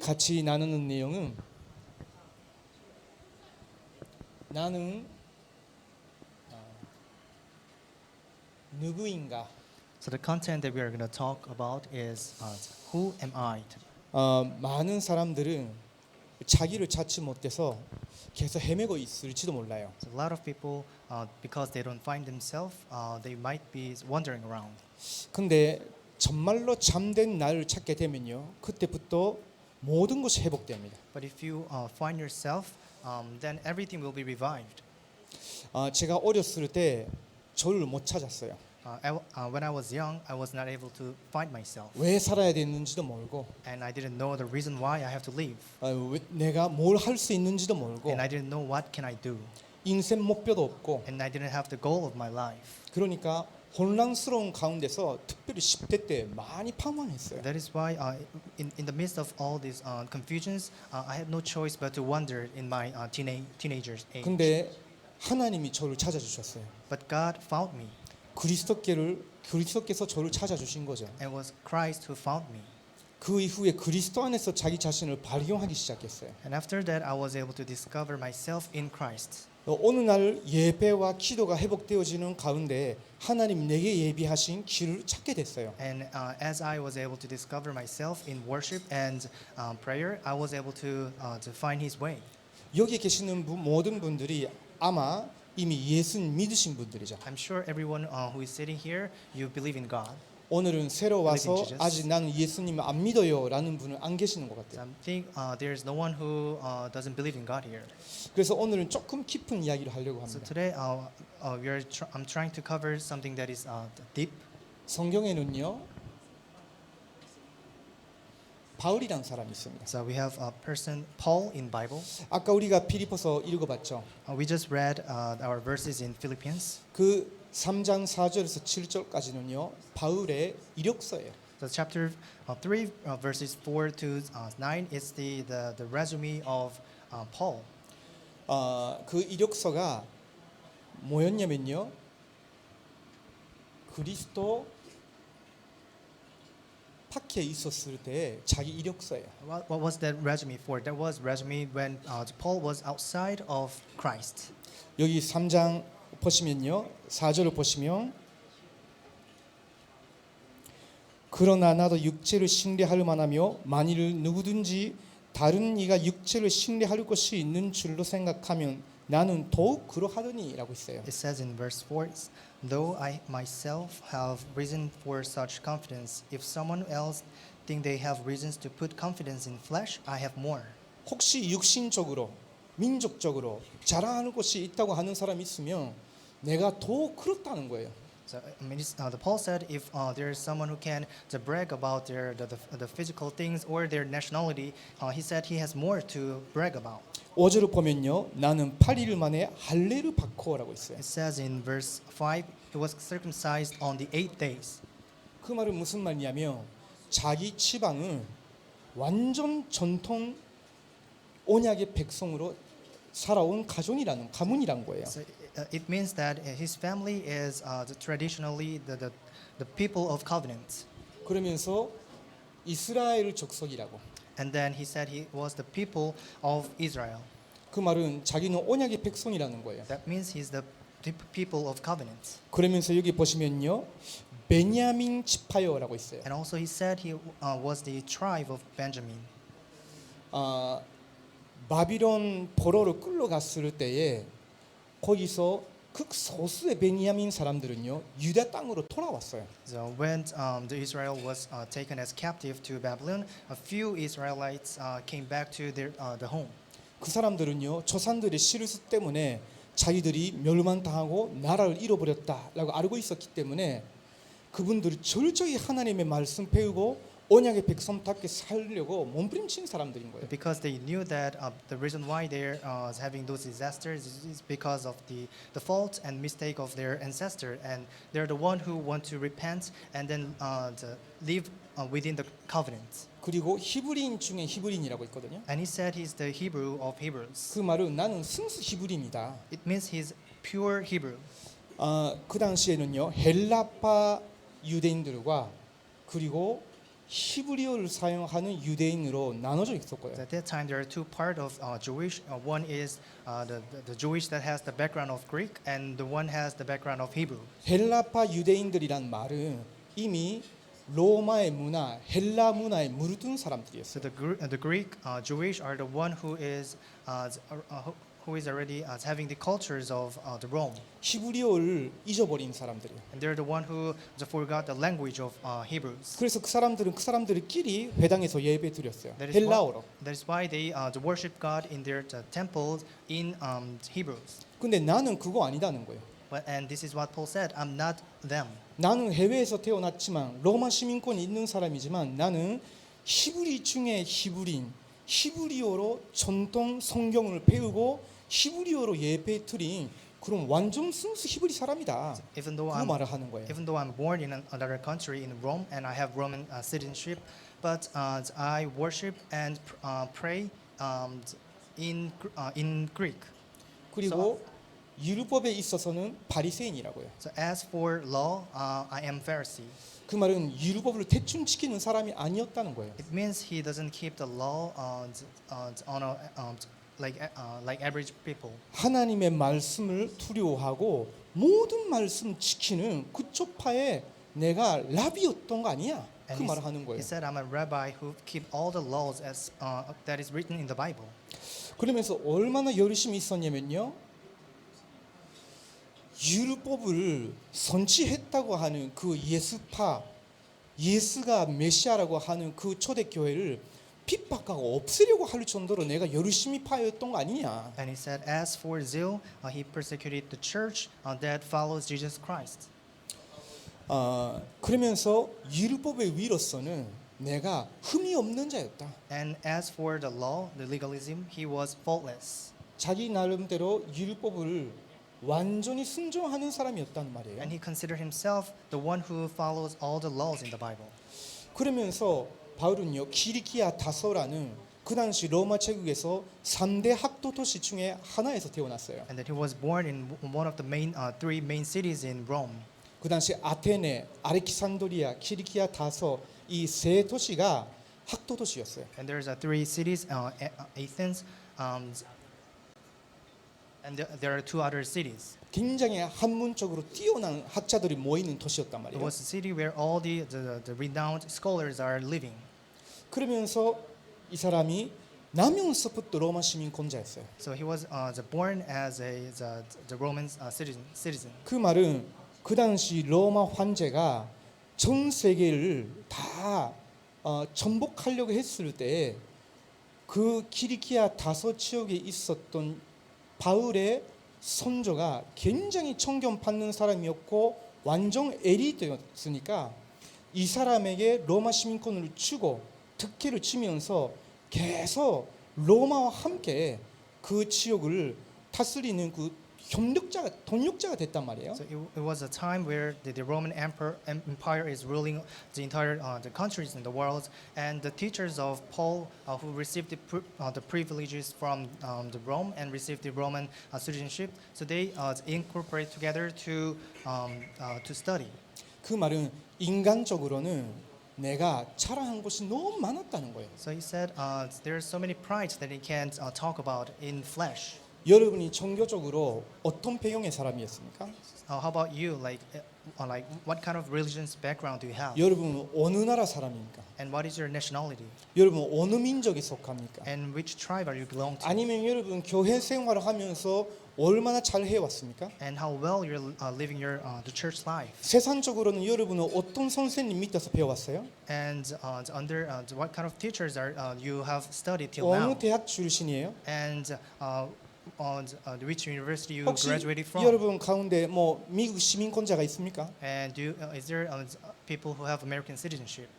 같이 나누는 내용은 나는 누구인가? So the content that we are going to talk about is who am I? 많은 사람들은 자기를 찾지 못해서 계속 헤매고 있을지도 몰라요. So a lot of people, because they don't find themselves, they might be wandering around. 근데 정말로 잠든 나를 찾게 되면요, 그때부터 모든 것이 회복됩니다. But if you find yourself, then everything will be revived. 제가 어렸을 때 저를 못 찾았어요. When I was young, I was not able to find myself, 왜 살아야 되는지도 모르고, and I didn't know the reason why I have to live, 내가 뭘 할 수 있는지도 모르고, and I didn't know what can I do, 인생 목표도 없고, and I didn't have the goal of my life. 그러니까 혼란스러운 가운데서 특별히 10대 때 많이 방황했어요. That is why, in the midst of all these confusions, I had no choice but to wander in my teenager's age. 근데 하나님이 저를 찾아주셨어요. But God found me. 그리스도께서 저를 찾아주신 거죠. It was Christ who found me. 그 이후에 그리스도 안에서 자기 자신을 발견하기 시작했어요. And after that, I was able to discover myself in Christ. 어느 날 예배와 기도가 회복되어지는 가운데 하나님 내게 예비하신 길을 찾게 됐어요. And as I was able to discover myself in worship and prayer, I was able to find His way. 여기 계시는 모든 분들이 아마 이미 예수 믿으신 분들이죠. I'm sure everyone who is sitting here, you believe in God. 오늘은 새로 와서 Believe in Jesus. 아직 나는 예수님을 안 믿어요라는 분은 안 계시는 것 So 같아요. I think there is no one who doesn't believe in God here. 그래서 오늘은 조금 깊은 이야기를 하려고 So 합니다. today, I'm trying to cover something that is deep. 성경에는요, 바울이라는 사람이 있습니다. So we have a person, Paul, in Bible. 아까 우리가 피리포서 읽어봤죠. We just read our verses in Philippians. 그 3장 4절에서 7절까지는요, 바울의 이력서예요. So chapter 3, verses 4 to 9 is the resume of Paul. 그 이력서가 뭐였냐면요, 그리스도 밖에 있었을 때 자기 이력서예요. What was that resume for? That was resume when Paul was outside of Christ. 여기 3장 보시면요, 4절을 보시면, 그러나 나도 육체를 신뢰할 만하며 만일 누구든지 다른 이가 육체를 신뢰할 것이 있는 줄로 생각하면 나는 더욱 그러하더니라고 있어요. It says in verse 4, though I myself have reason for such confidence, if someone else think they have reasons to put confidence in flesh, I have more. 혹시 육신적으로, 민족적으로 자랑하는 것이 있다고 하는 사람이 있으면 내가 더 그렇다는 거예요. So I mean, the Paul said, if there is someone who can to brag about the physical things or their nationality, he said he has more to brag about. 5절을 보면요, 나는 8일 만에 할례를 받고라고 있어요. It says in verse 5, he was circumcised on the 8th days. 그 말은 무슨 말이냐면 자기 지방을 완전 전통 언약의 백성으로 살아온 가문이라는 거예요. So it means that his family is traditionally the people of covenant. 그러면서 이스라엘 족속이라고. And then he said he was the people of Israel. 그 말은 자기는 언약의 백성이라는 거예요. That means he's the people of covenant. 그러면서 여기 보시면요, 베냐민 지파요라고 있어요. And also he said he was the tribe of Benjamin. 바빌론 포로로 끌려갔을 때에 거기서 극소수의 베냐민 사람들은요, 유다 땅으로 돌아왔어요. So when the Israel was taken as captive to Babylon, a few Israelites came back to the home. 그 사람들은요, 조상들의 실수 때문에 자기들이 멸망당하고 나라를 잃어버렸다라고 알고 있었기 때문에 그분들이 철저히 하나님의 말씀 배우고 언약의 백성답게 살려고 몸부림친 사람들인 거예요. Because they knew that the reason why they're having those disasters is because of the fault and mistake of their ancestor, and they're the one who want to repent and then to live within the covenant. 그리고 히브리인 중에 히브리인이라고 있거든요. And he said he's the Hebrew of Hebrews. 그 말은 나는 순수 히브리인이다. It means he's pure Hebrew. 그 당시에는요, 헬라파 유대인들과 그리고 히브리어를 사용하는 유대인으로 나눠져 있었고요. At that time, there are two parts of Jewish. One is the Jewish that has the background of Greek, and the one has the background of Hebrew. 헬라파 유대인들이란 말은 이미 로마의 문화, 헬라 문화에 물든 So 사람들이었어요. the Greek Jewish are the one who is already having the cultures of the Rome, 히브리어를 잊어버린 사람들이에요. and they're the one who forgot the language of Hebrews. 그래서 그 사람들은 그 사람들끼리 회당에서 예배 드렸어요. That is why, 헬라어로. that is why they worship God in their temples in Hebrews. 근데 나는 그거 아니다는 거예요. And this is what Paul said. I'm not them. 나는 해외에서 태어났지만 로마 시민권이 있는 사람이지만 나는 히브리 중에 히브리인, 히브리어로 전통 성경을 배우고 히브리어로 예배 드린 그런 완전 순수 히브리 사람이다. Even though 그 I'm 말을 하는 거예요. Even though I'm born in another country in Rome and I have Roman citizenship, but I worship and pray in Greek. 그리고 율법에 있어서는 바리새인이라고요. So as for law, I am Pharisee. 그 말은 율법을 대충 지키는 사람이 아니었다는 거예요. It means he doesn't keep the law like average people. 하나님의 말씀을 두려워하고 모든 말씀 지키는 그쪽 파에 내가 라비였던 거 아니야? 그 And 말을 하는 거예요. he said, I'm a rabbi who keep all the laws as that is written in the Bible. 그러면서 얼마나 열심히 있었냐면요. 율법을 선취했다고 하는 그 예수파, 예수가 메시아라고 하는 그 초대교회를 핍박하고 없애려고 할 정도로 내가 열심히 파였던 거 아니냐. And he said, as for zeal, he persecuted the church that follows Jesus Christ. 그러면서 율법의 위로서는 내가 흠이 없는 자였다. And as for the law, the legalism, he was faultless. 자기 나름대로 율법을 완전히 순종하는 사람이었단 말이에요. And he considered himself the one who follows all the laws in the Bible. 그러면서 바울은요 키리키아 다소라는 그 당시 로마 제국에서 3대 학도 도시 중에 하나에서 태어났어요. And that he was born in one of the three main cities in Rome. 그 당시 아테네, 알렉산드리아, 키리키아 다소 이 세 도시가 학도 도시였어요. And there's three cities, Athens, and there are two other cities. 굉장히 학문적으로 뛰어난 학자들이 모이는 도시였단 It 말이에요. was a city where all the renowned scholars are living. 그러면서 이 사람이 나면서부터 로마 시민권자였어요. So he was born as the Roman citizen. 그 말은 그 당시 로마 황제가 전 세계를 다 정복하려고 했을 때 그 키리키아 다소 지역에 있었던 바울의 선조가 굉장히 존경받는 사람이었고 완전 엘리트였으니까 이 사람에게 로마 시민권을 주고 특혜를 주면서 계속 로마와 함께 그 지역을 다스리는 그 동력자가 됐단 말이에요. So it was a time where the Roman Empire is ruling the entire the countries in the world, and the teachers of Paul who received the privileges from the Rome and received the Roman citizenship, so they incorporate together to study. 그 말은 인간적으로는 내가 자랑한 것이 너무 많았다는 거예요. So he said there are so many prides that he can't talk about in flesh. 여러분이 종교적으로 어떤 배경의 사람이었습니까? How about you? Like what kind of religious background do you have? 여러분은 어느 나라 사람입니까? And what is your nationality? 여러분 어느 민족에 속합니까? And which tribe are you belong to? 아니면 여러분 교회 생활을 하면서 얼마나 잘 해왔습니까? And how well you're living your the church life? 세상적으로는 여러분은 어떤 선생님 밑에서 배워왔어요? And under what kind of teachers are you have studied till 어느 now? 대학 출신이에요? And which university you 혹시 graduated from? 여러분 가운데 뭐 미국 시민권자가 있습니까? And is there people who have American citizenship?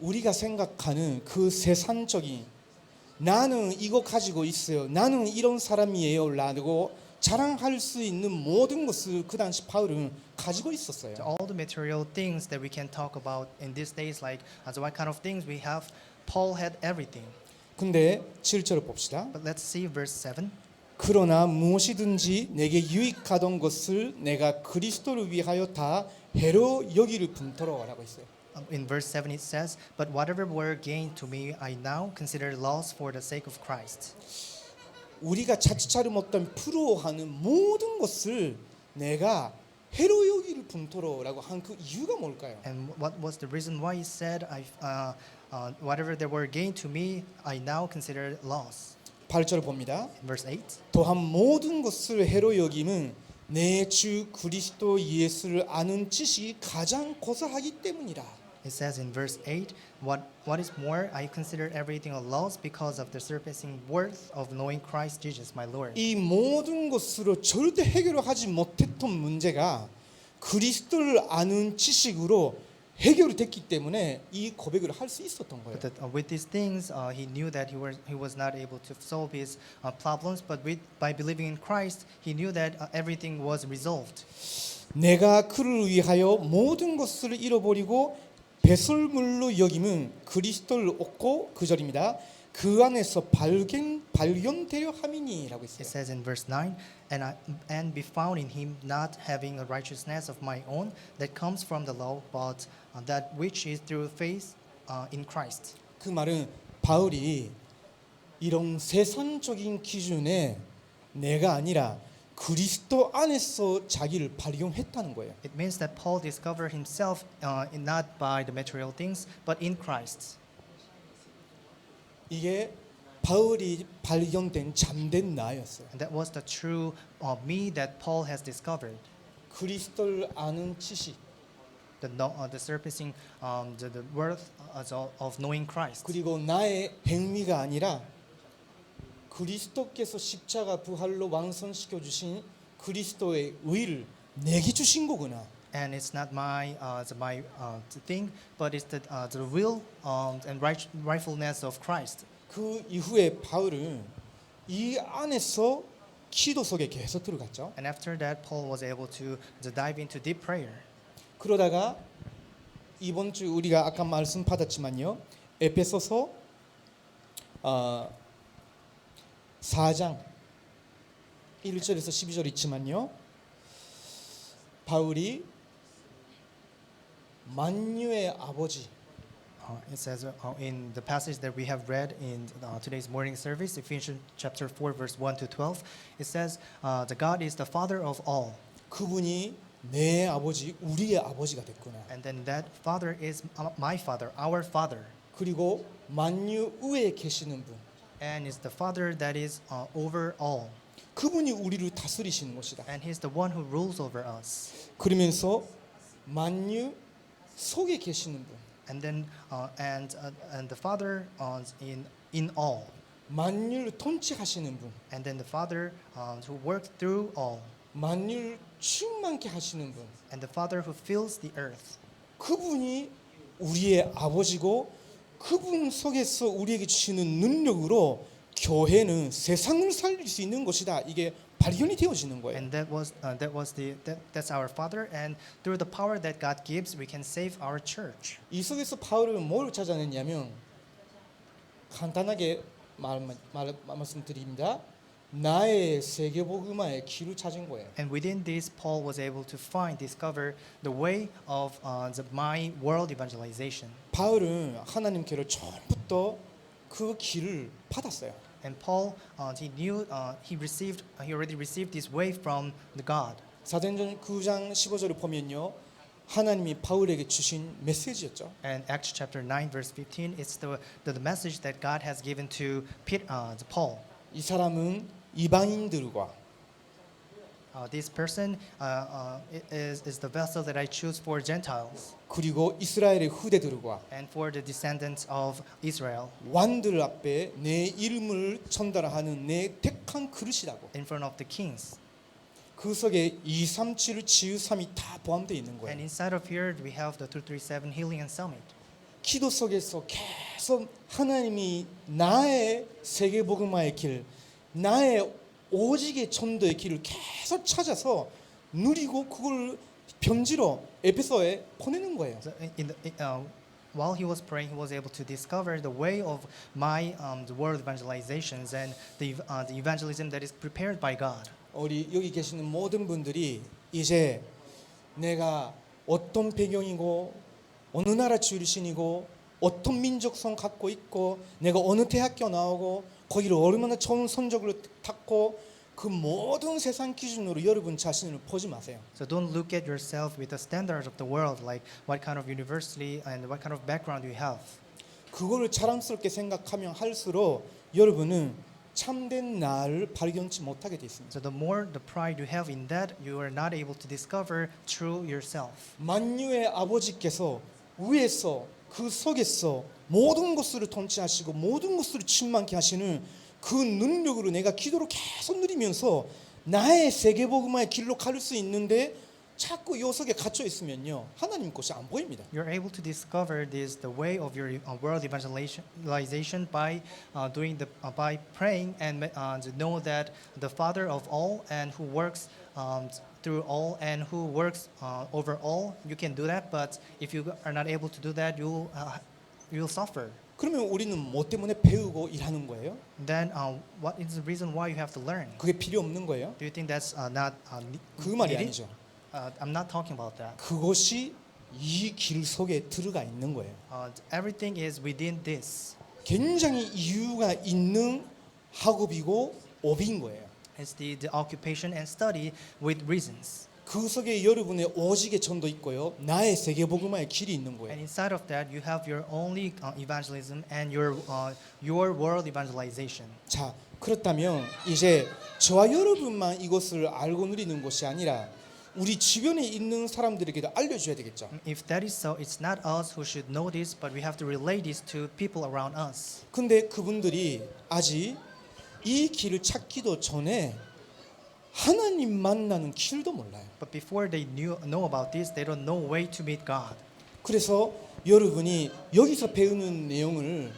우리가 생각하는 그 세상적인 나는 이거 가지고 있어요. 나는 이런 사람이에요. 라고 자랑할 수 있는 모든 것을 그 당시 바울은 가지고 있었어요. So all the material things that we can talk about in these days, like what kind of things we have, Paul had everything. 근데 7절을 봅시다. But let's see verse 7. 그러나 무엇이든지 내게 유익하던 것을 내가 그리스도를 위하여 다 해로 여기를 분토로라고 했어요. in verse 7 it says, "But whatever were gained to me, I now consider loss for the sake of Christ." 우리가 자칫하려 못한 부러워하는 모든 것을 내가 해로 여기를 분토로라고 한 그 이유가 뭘까요? And what was the reason why he said, whatever there were gained to me, I now consider loss? 8절 봅니다. In verse 8, 또한 모든 것을 해로 여김은 내 주 그리스도 예수를 아는 지식이 가장 고사하기 때문이라. it says in verse 8, what is more, I consider everything a loss because of the surpassing worth of knowing Christ Jesus my Lord. 이 모든 것으로 절대 해결하지 못했던 문제가 그리스도를 아는 지식으로 해결이 됐기 때문에 이 고백을 할 수 있었던 거예요. But that, with these things, he knew that he was not able to solve his problems. But by believing in Christ, he knew that everything was resolved. 내가 그를 위하여 모든 것을 잃어버리고 배설물로 여김은 그리스도를 얻고 그 절입니다. 그 안에서 발견되려 함이니라고 It 있어요. says in verse 9, and be found in him, not having a righteousness of my own that comes from the law, but that which is through faith in Christ. 그 말은 바울이 이런 세상적인 기준에 내가 아니라 그리스도 안에서 자기를 발견했다는 거예요. It means that Paul discovered himself not by the material things, but in Christ. 이게 바울이 발견된 잠든 나였어요. And that was the true me that Paul has discovered. 그리스도를 아는 지식 The surpassing the worth of knowing Christ. 그리고 나의 행위가 아니라 그리스도께서 십자가 부활로 완성시켜 주신 그리스도의 의를 내게 주신 거구나. And it's not my thing, but it's the will and rightfulness of Christ. 그 이후에 바울은 이 안에서 기도 속에 계속 들어갔죠. And after that, Paul was able to dive into deep prayer. 그러다가 이번 주 우리가 아까 말씀 받았지만요. 에베소서 4장 1절에서 12절 있지만요. 바울이 만유의 아버지 It says in the passage that we have read in today's morning service, Ephesians chapter 4, verse 1 to 12, it says, the God is the Father of all. 그분이 내 아버지, 우리의 아버지가 됐구나. And then that Father is my Father, our Father. 그리고 만유 위에 계시는 분. And is the Father that is over all. 그분이 우리를 다스리시는 것이다. And He's the one who rules over us. 그러면서 만유 속에 계시는 분. And then and the Father in all. 만유를 통치하시는 분. And then the Father who works through all. 만유를 충만케 하시는 분. And the Father who fills the earth. 그분이 우리의 아버지고 그분 속에서 우리에게 주시는 능력으로 교회는 세상을 살릴 수 있는 것이다. 이게 발견이 되어지는 거예요. And that's our Father. And through the power that God gives, we can save our church. 이 속에서 바울은 뭘 찾아냈냐면 간단하게 말씀드립니다. 나의 세계복음화의 길을 찾은 거예요. And within this, Paul was able to discover the way of my world evangelization. 바울은 하나님께로 처음부터 그 길을 받았어요. And Paul, he knew he already received this way from the God. 사도행전 9장 15절을 보면요, 하나님이 바울에게 주신 메시지였죠. And Acts chapter 9, verse 15, it's the message that God has given to Paul. 이 사람은 이방인들과 This person is the vessel that I choose for Gentiles 그리고 이스라엘의 후대들과 and for the descendants of Israel 왕들 앞에 내 이름을 전달하는 내 택한 그릇이라고. in front of the kings. 그 속에 237 치유삼이 다 포함되어 있는 And 거예요. inside of here we have the 237 Healing and Summit. 기도 속에서 계속 하나님이 나의 세계복음화의 길, 나의 오직의 전도의 길을 계속 찾아서 누리고 그걸 편지로 에베소에 보내는 거예요. So while he was praying, he was able to discover the way of my the world evangelizations and the evangelism that is prepared by God. 우리 여기 계시는 모든 분들이 이제 내가 어떤 배경이고 어느 나라 출신이고 어떤 민족성 갖고 있고 내가 어느 대학교 나오고 거기를 얼마나 좋은 성적으로 탔고 그 모든 세상 기준으로 여러분 자신을 보지 마세요. So don't look at yourself with the standards of the world, like what kind of university and what kind of background you have. 그거를 자랑스럽게 생각하면 할수록 여러분은 참된 나를 발견치 못하게 돼 있습니다. So the more the pride you have in that, you are not able to discover true yourself. 만유의 아버지께서 위에서 그 속에서 모든 것을 통치하시고 모든 것을 충만케 하시는 그 능력으로 내가 기도를 계속 누리면서 나의 세계복음화의 길로 갈 수 있는데 자꾸 요 속에 갇혀 있으면요 하나님 것이 안 보입니다. You're able to discover this the way of your world evangelization by doing the by praying and to know that the Father of all and who works through all and who works over all. You can do that, but if you are not able to do that, you'll suffer. 그러면 우리는 뭐 때문에 배우고 일하는 거예요? Then what is the reason why you have to learn? 그게 필요 없는 거예요? Do you think that's not 그 말이 needed? 아니죠. I'm not talking about that. 그것이 이 길 속에 들어가 있는 거예요. Everything is within this. 굉장히 이유가 있는 학업이고 업인 거예요. It's the occupation and study with reasons. 그 속에 여러분의 오직의 전도 있고요. 나의 세계복음화의 길이 있는 And 거예요. inside of that, you have your only evangelism and your world evangelization. 자, 그렇다면 이제 저와 여러분만 이것을 알고 누리는 것이 아니라 우리 주변에 있는 사람들에게도 알려줘야 되겠죠. If that is so, it's not us who should know this, but we have to relay this to people around us. 근데 그분들이 아직 이 길을 찾기도 전에 하나님 만나는 길도 몰라요. But before they know about this, they don't know way to meet God. 그래서 여러분이 여기서 배우는 내용을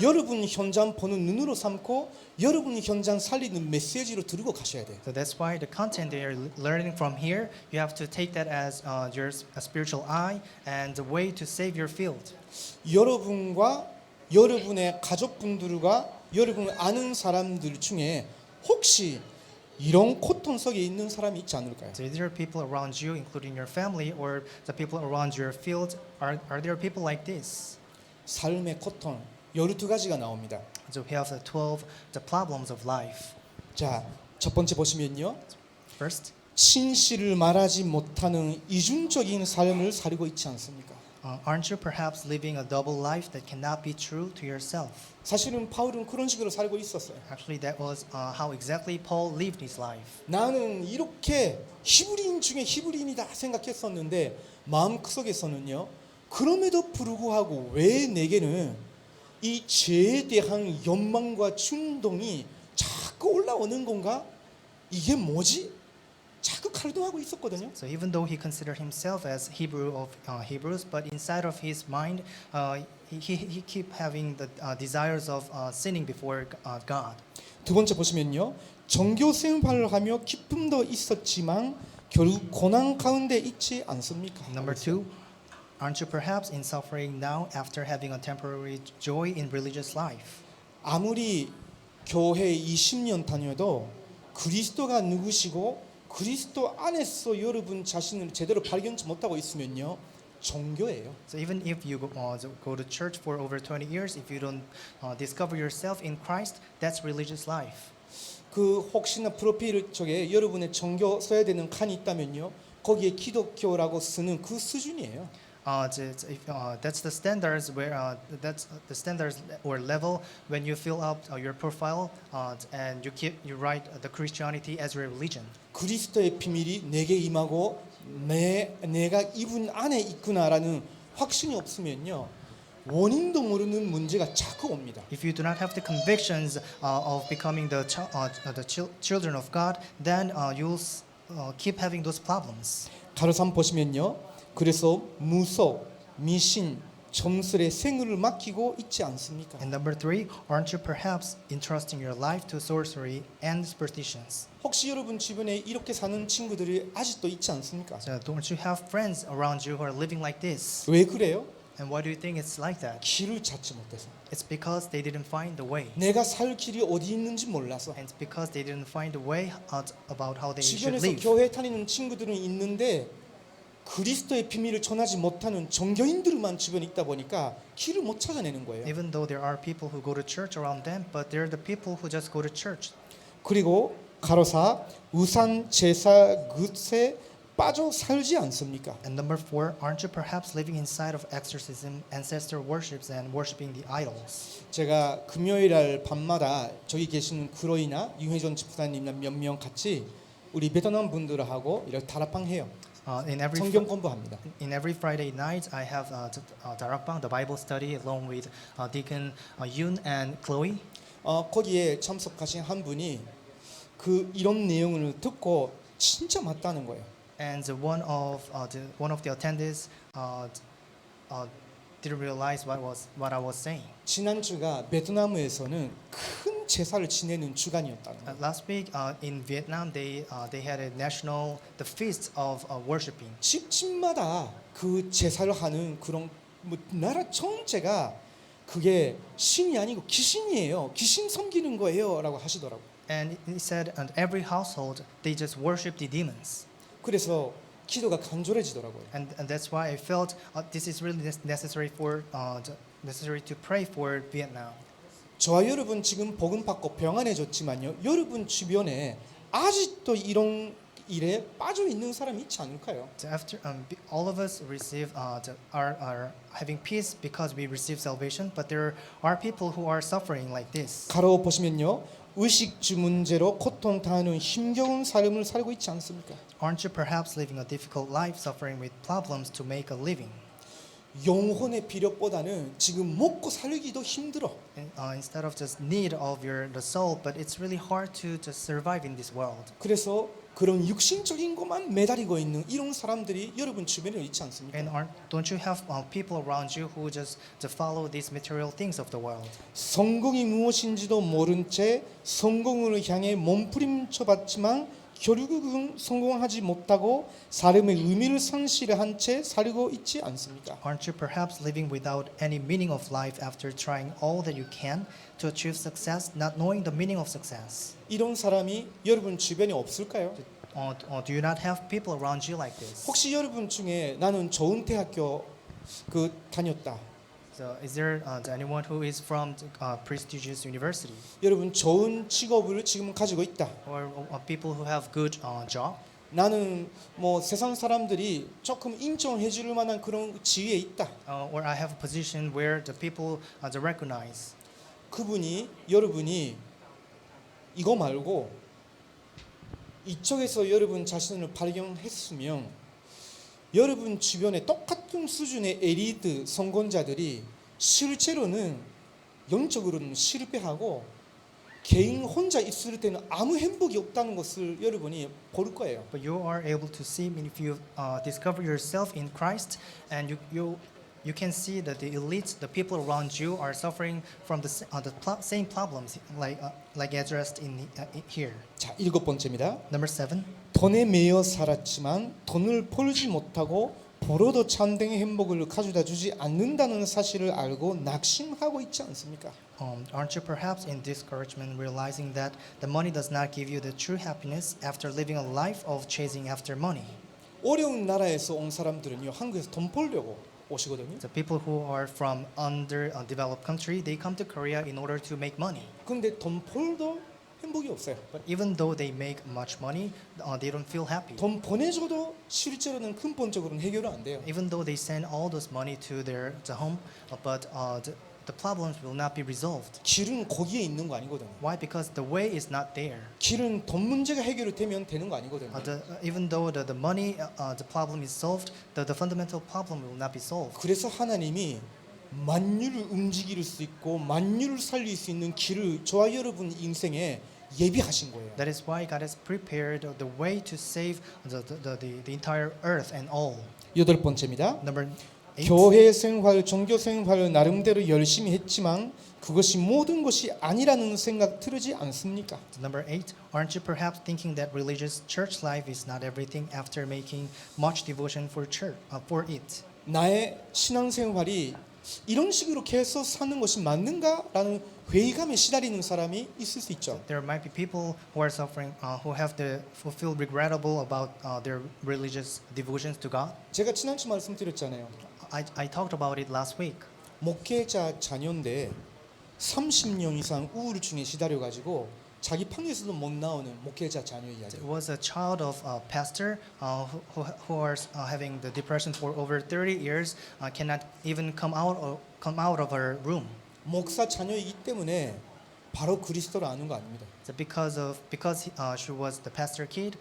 여러분 현장 보는 눈으로 삼고 여러분 현장 살리는 메시지로 들고 가셔야 돼요. So that's why the content they are learning from here, you have to take that as your spiritual eye and the way to save your field. 여러분과 여러분의 가족분들과 여러분 아는 사람들 중에 혹시 이런 고통 속에 있는 사람이 있지 않을까요? So is there people around you, including your family or the people around your field, are there people like this? 삶의 고통 12가지가 나옵니다. So we have the 12 the problems of life. 자, 첫 번째 보시면요. First, 진실을 말하지 못하는 이중적인 삶을 살고 있지 않습니까? aren't you perhaps living a double life that cannot be true to yourself? 사실은 바울은 그런 식으로 살고 있었어요. Actually, that was how exactly Paul lived his life. 나는 이렇게 히브리인 중에 히브리인이다 생각했었는데 마음 속에서는요. 그럼에도 불구하고 왜 내게는 이 죄에 대한 욕망과 충동이 자꾸 올라오는 건가? 이게 뭐지? 자꾸 갈등하고 있었거든요. So even though he considered himself as Hebrew of Hebrews, but inside of his mind, he keep having the desires of sinning before God. 두 번째 보시면요. 정교 생활을 하며 기쁨도 있었지만 결국 고난 가운데 있지 않습니까? Number two, aren't you perhaps in suffering now after having a temporary joy in religious life? 아무리 교회 20년 다녀도 그리스도가 누구시고 그리스도 안에서 여러분 자신을 제대로 발견치 못하고 있으면요. 종교예요. So even if you go to church for over 20 years, if you don't discover yourself in Christ, that's religious life. 그 혹시나 프로필 쪽에 여러분의 종교 써야 되는 칸이 있다면요. 거기에 기독교라고 쓰는 그 수준이에요. That's the standards where that's the standards or level when you fill up your profile and you write the Christianity as your religion. 그리스도의 비밀이 내게 임하고 내가 이분 안에 있구나라는 확신이 없으면요. 원인도 모르는 문제가 자꾸 옵니다. If you do not have the convictions of becoming the children of God, then you'll keep having those problems. 가로 3 보시면요. 그래서 무속, 미신, 점술의 생을 맡기고 있지 않습니까? And number three, aren't you perhaps entrusting your life to sorcery and superstitions? 혹시 여러분 주변에 이렇게 사는 친구들이 아직도 있지 않습니까? So don't you have friends around you who are living like this? 왜 그래요? And why do you think it's like that? 길을 찾지 못해서. It's because they didn't find the way. 내가 살 길이 어디 있는지 몰라서. And it's because they didn't find the way out about how they should 주변에서 live. 교회 다니는 친구들은 있는데 그리스도의 비밀을 전하지 못하는 종교인들만 주변에 있다 보니까 길을 못 찾아내는 거예요. Even though there are people who go to church around them, but they're the people who just go to church. 그리고 가로사 우상 제사 그것에 빠져 살지 않습니까? And number 4, aren't you perhaps living inside of exorcism, ancestor worships, and worshiping the idols? 제가 금요일 날 밤마다 저기 계시는 구로이나 유혜전 집사님이나 몇 명 같이 우리 베트남 분들하고 이렇게 다락방 해요. 성경 공부합니다. In every Friday night, I have darakbang, the Bible study, along with Deacon Yoon and Chloe. 거기에 참석하신 한 분이 그 이런 내용을 듣고 진짜 맞다는 거예요. And one of the attendees didn't realize what I was saying. 지난주가 베트남에서는 큰 제사를 지내는 주간이었다는 거예요. Last week in Vietnam, they had a national the feast of worshiping. 집집마다 그 제사를 하는 그런 뭐 나라 전체가 그게 신이 아니고 귀신이에요. 귀신 섬기는 거예요라고 하시더라고요. And he said, and every household they just worship the demons. 그래서 기도가 간절해지더라고요. And that's why I felt this is really necessary to pray for Vietnam. 저와 여러분 지금 복음 받고 평안해졌지만요. 여러분 주변에 아직도 이런 일에 빠져 있는 사람이 있지 않을까요? So after all of us receive are having peace because we receive salvation, but there are people who are suffering like this. 가로 보시면요. 의식주 문제로 고통당하는 힘겨운 삶을 살고 있지 않습니까? Aren't you perhaps living a difficult life, suffering with problems to make a living? 영혼의 비력보다는 지금 먹고 살기도 힘들어. Instead of just need of the soul, but it's really hard to just survive in this world. 그래서 그런 육신적인 것만 매달리고 있는 이런 사람들이 여러분 주변에 있지 않습니까? And don't you have people around you who just to follow these material things of the world? 성공이 무엇인지도 모른 채 성공을 향해 몸부림쳐 봤지만 결국은 성공하지 못하고 삶의 의미를 상실한 채 살고 있지 않습니까? Aren't you perhaps living without any meaning of life after trying all that you can to achieve success, not knowing the meaning of success? 이런 사람이 여러분 주변에 없을까요? Do you not have people around you like this? 혹시 여러분 중에 나는 좋은 대학교 다녔다. So, is there anyone who is from prestigious university, 여러분 좋은 직업을 지금 가지고 있다. or people who have good job? 나는 뭐 세상 사람들이 조금 인정해 줄 만한 그런 지위에 있다. Or I have a position where the people recognize. 그분이 여러분이 이거 말고 이쪽에서 여러분 자신을 발견했으면 여러분 주변에 똑같은 수준의 엘리트 성공자들이 실제로는 영적으로는 실패하고 개인 혼자 있을 때는 아무 행복이 없다는 것을 여러분이 볼 거예요. But you are able to see if you discover yourself in Christ, and you can see that the elites, the people around you, are suffering from the same problems like addressed in here. 자, 7번째입니다. Number 7. 돈에 매여 살았지만 돈을 벌지 못하고 벌어도 참된 행복을 가져다 주지 않는다는 사실을 알고 낙심하고 있지 않습니까? Aren't you perhaps in discouragement, realizing that the money does not give you the true happiness after living a life of chasing after money? 어려운 나라에서 온 사람들은요, 한국에서 돈 벌려고 오시거든요. The people who are from underdeveloped country, they come to Korea in order to make money. 근데 돈 벌도 행복이 없어요. But even though they make much money, they don't feel happy. 돈 보내줘도 실제로는 근본적으로는 해결은 안 돼요. Even though they send all this money to their home, but the problems will not be resolved. 길은 거기에 있는 거 아니거든요. Why? Because the way is not there. 길은 돈 문제가 해결이 되면 되는 거 아니거든요. Even though the money, the problem is solved, the fundamental problem will not be solved. 그래서 하나님이 만유를 움직일 수 있고 만유를 살릴 수 있는 길을 저와 여러분 인생에 예비하신 거예요. That is why God has prepared the way to save the entire earth and all. 8번째입니다. Number 8. 교회 생활, 종교 생활을 나름대로 열심히 했지만 그것이 모든 것이 아니라는 생각 들지 않습니까? Number 8. Aren't you perhaps thinking that religious church life is not everything after making much devotion for church for it? 나의 신앙 생활이 이런 식으로 계속 사는 것이 맞는가라는 회의감에 시달리는 사람이 있을 수 있죠. There might be people who are suffering, who feel regrettable about their religious devotions to God. 제가 지난주 말씀드렸잖아요. I talked about it last week. 목회자 자녀인데 30년 이상 우울증에 시달려 가지고 자기 방에서도 못 나오는 목회자 자녀 이야기. It was a child of a pastor who are having the depression for over 30 years, cannot even come out of her room. 목사 자녀이기 때문에 바로 그리스도를 아는 거 아닙니다. So because she was the pastor kid,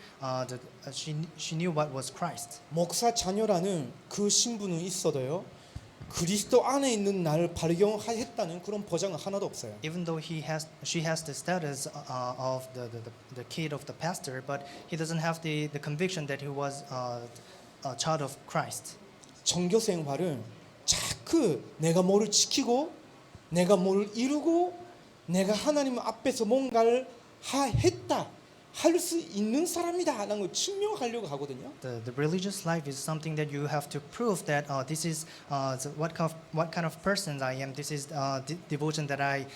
she knew what was Christ. 목사 자녀라는 그 신분은 있어도요. 그리스도 안에 있는 나를 발견했다는 그런 보장은 하나도 없어요. Even though she has the status of the kid of the pastor, but he doesn't have the conviction that he was a child of Christ. 정교 생활은 자꾸 내가 뭐를 지키고 내가 뭘 이루고 내가 하나님 앞에서 뭔가를 했다 할 수 있는 사람이다라는 걸 증명하려고 하거든요. The religious life is something that you have to prove that this is what kind of person I am. This is devotion that I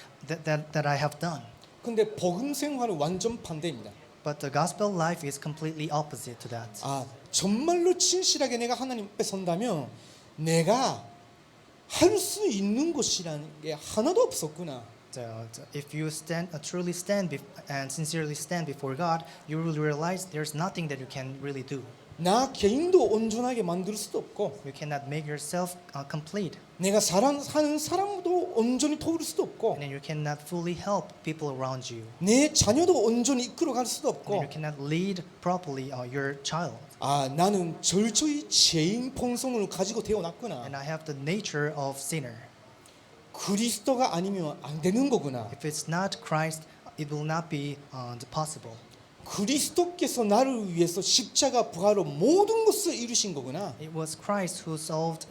have done. 근데 복음 생활은 완전 반대입니다. But the gospel life is completely opposite to that. 아, 정말로 진실하게 내가 하나님 앞에 선다면 내가 할 수 있는 것이라는 게 하나도 없었구나. If you truly stand and sincerely stand before God, you will realize there's nothing that you can really do. 나 개인도 온전하게 만들 수도 없고 You cannot make yourself complete, 내가 사는 사람도 온전히 도울 수도 없고 and then you cannot fully help people around you. 내 자녀도 온전히 이끌어갈 수도 And then 없고 you cannot lead properly your child. 아 나는 절저히 죄인 본성을 가지고 태어났구나. And I have the nature of sinner. 그리스도가 아니면 안 되는 거구나. If it's not Christ, it will not be possible. 그리스도께서 나를 위해서 십자가 부활로 모든 것을 이루신 거구나. It was Christ who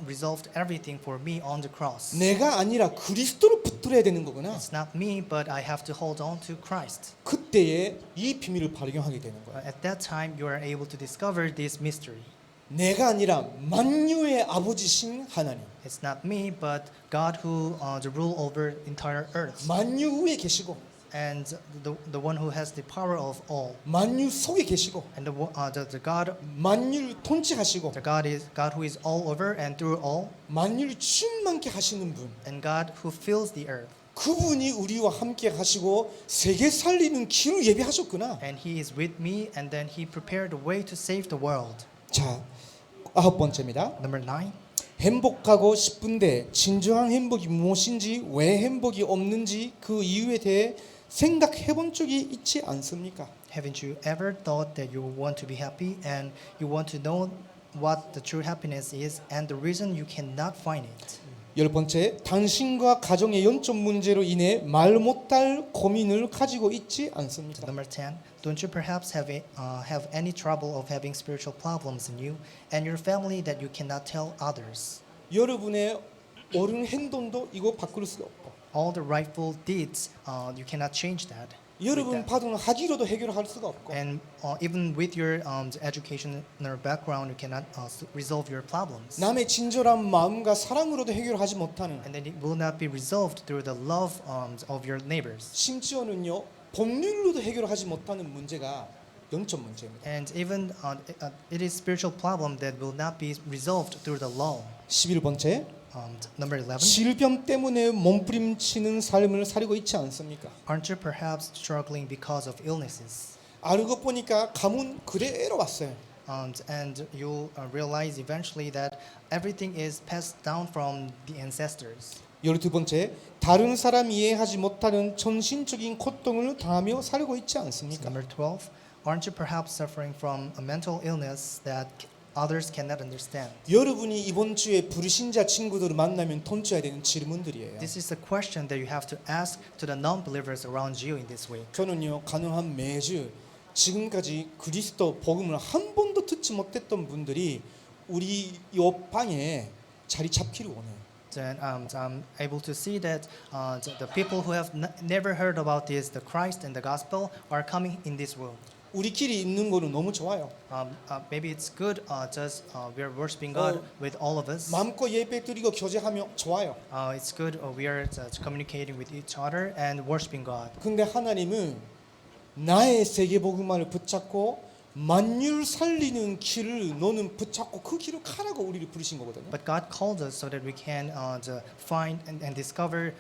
resolved everything for me on the cross. 내가 아니라 그리스도를 붙들어야 되는 거구나. It's not me, but I have to hold on to Christ. 그때에 이 비밀을 발견하게 되는 거야. At that time, you are able to discover this mystery. 내가 아니라 만유의 아버지신 하나님. It's not me, but God who rule over entire earth, 만유 위에 계시고 and the one who has the power of all, 만유 속에 계시고 and the God 만유를 통치하시고 God who is all over and through all, 만유를 충만케 하시는 분. and God who fills the earth. 그분이 우리와 함께 하시고 세계 살리는 길을 예비하셨구나. And He is with me, and then He prepared a way to save the world. 자, 9번째입니다. Number 9. 행복하고 싶은데 진정한 행복이 무엇인지 왜 행복이 없는지 그 이유에 대해 생각해 본 적이 있지 않습니까? Haven't you ever thought that you want to be happy and you want to know what the true happiness is and the reason you cannot find it? 10번째, 당신과 가정의 영적 문제로 인해 말 못할 고민을 가지고 있지 않습니까? Number 10. Don't you perhaps have any trouble of having spiritual problems in you and your family that you cannot tell others? 여러분의 옳은 행동도 이거 바꿀 수 없고 All the rightful deeds, you cannot change that. 여러분 받은 학위로도 해결할 수가 없고 And even with your educational background, you cannot resolve your problems. 남의 친절한 마음과 사랑으로도 해결하지 못하는 And then it will not be resolved through the love of your neighbors. 심지어는요 법률로도 해결하지 못하는 문제가 영적 문제입니다. And even it is spiritual problem that will not be resolved through the law. 11번째, Number 11. 질병 때문에 몸부림치는 삶을 살고 있지 않습니까? Aren't you perhaps struggling because of illnesses? 알고 보니까 가문 그대로 왔어요. And you realize eventually that everything is passed down from the ancestors. 12번째, 다른 사람이 이해하지 못하는 정신적인 고통을 당하며 살고 있지 않습니까? Number 12. Aren't you perhaps suffering from a mental illness that others cannot understand? 여러분이 이번 주에 불신자 친구들을 만나면 던져야 되는 질문들이에요. This is a question that you have to ask to the non-believers around you in this week. 저는요 가능한 매주 지금까지 그리스도 복음을 한 번도 듣지 못했던 분들이 우리 이 방에 자리 잡기를 원해요. Then I'm able to see that the people who have never heard about the Christ and the gospel are coming in this room. 우리끼리 있는 거는 너무 좋아요. Maybe it's good just we are worshiping God with all of us. 마음껏 예배 드리고 교제하면 좋아요. It's good we are communicating with each other and worshiping God. 근데 하나님은 나의 세계복음만을 붙잡고 만유를 살리는 길을 너는 붙잡고 그 길을 가라고 우리를 부르신 거거든요. But God called us so that we can find and discover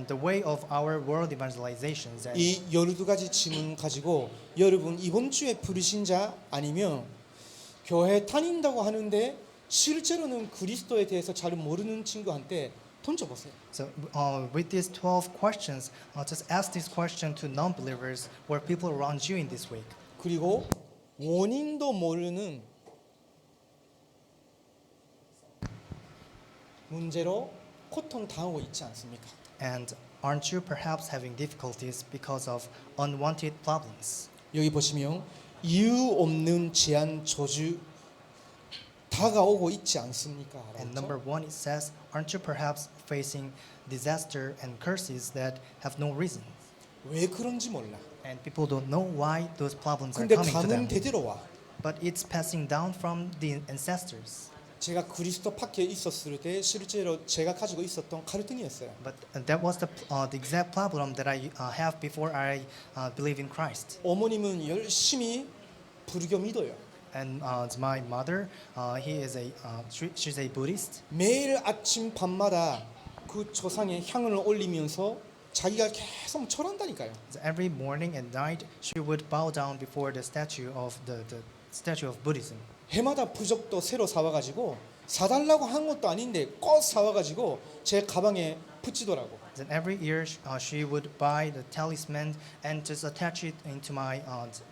the way of our world evangelizations. And 이 12가지 질문 가지고 여러분 이번 주에 부르신 자 아니면 교회 다닌다고 하는데 실제로는 그리스도에 대해서 잘 모르는 친구한테 던져보세요. so with these 12 questions, just ask this question to non-believers or people around you in this week. 그리고 원인도 모르는 문제로 고통당하고 있지 않습니까? And aren't you perhaps having difficulties because of unwanted problems? 여기 보시면 이유 없는 제한 저주 다가오고 있지 않습니까? And number one, it says, aren't you perhaps facing disaster and curses that have no reason? 왜 그런지 몰라. And people don't know why those problems are 근데 coming to them. 가문 대대로 와. But it's passing down from the ancestors. 제가 그리스도 밖에 있었을 때 실제로 제가 가지고 있었던 갈등이었어요. But that was the exact problem that I have before I believe in Christ. 어머님은 열심히 불교 믿어요. And my mother, she's a Buddhist. 매일 아침 밤마다 그 조상에 향을 올리면서 자기가 계속 절한다니까요. So every morning and night, she would bow down before the statue of the statue of Buddhism. 해마다 부적도 새로 사와가지고 사달라고 한 것도 아닌데 꼭 사와가지고 제 가방에 붙이더라고. Then every year, she would buy the talisman and just attach it into my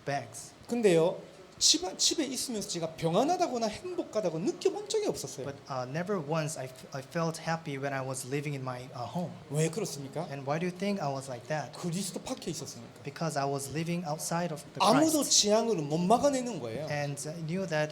bags. 근데요 집에 있으면서 제가 평안하다거나 행복하다고 느껴본 적이 없었어요. But never once I felt happy when I was living in my home. 왜 그렇습니까? And why do you think I was like that? 그리스도 밖에 있었으니까. Because I was living outside of the 아무도 Christ. 재앙을 못 막아내는 거예요. And knew that